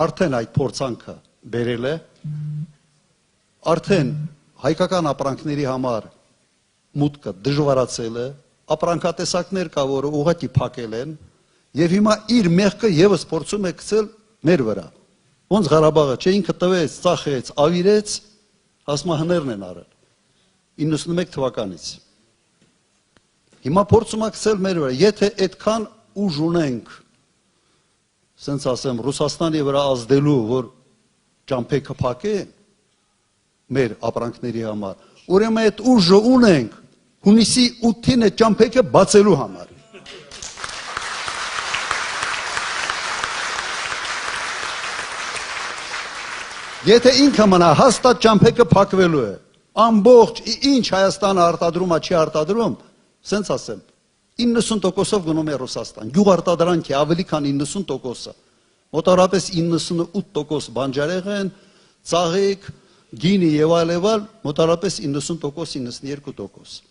արդեն այդ փորձանքը բերել է, արդեն հայկական ապրանքների համար մուտքը դժվարացել է, ապրանքատեսակներ կա, որը ուղղակի փակել են, եւ հիմա իր մեղքը եւս փորձում է գցել մեր վրա։ Ոնց Ղարաբաղը չէ ինքը տվեց, ծախեց, ավիրեց, հասմահներն են արել 91 թվականից։ Հիմա փորձում է գցել մեր վրա, եթե այդքան ուժ ունենք, ասենց ասեմ, Ռուսաստանի վրա ազդելու, որ ճամփեքը փակեն մեր ապրանքների համար, ուրեմն այդ ուժը ունենք հունիսի 8-ին այդ ճամփեքը բացելու համար։ Եթե ինքը մնա հաստատ ճամփեքը փակվելու է, ամբողջ ինչ Հայաստանը արտադրում, չի արտադրում, սենց ասեմ, 90%-ով գնում է Ռուսաստան, գյուղարտադրանքի ավելի քան 90%-ը, մոտավորապես 98% բանջարեղեն, ծաղիկ, գինի եւ այլ, մոտավորապես 90%-92%։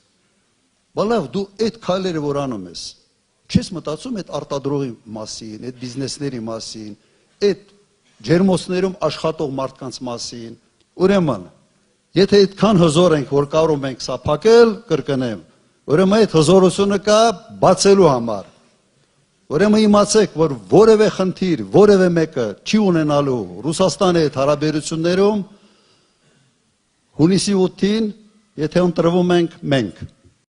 Բալավ դու այդ քայլերը որ անում ես, չես մտածում այդ արտադրողի մասին, այդ բիզնեսների մասին, այդ ջերմոցներում աշխատող մարդկանց մասին, ուրեմն, եթե այդքան հզոր ենք, որ կարող ենք սա փակել, կրկնեմ, ուրեմն այդ հզորությունը կա բացելու համար։ Ուրեմն իմացեք, որ որևէ խնդիր, որևէ մեկը չի ունենալու Ռուսաստանի հետ հարաբերություններում հունիսի 8-ին, եթե ընտրվում ենք մենք։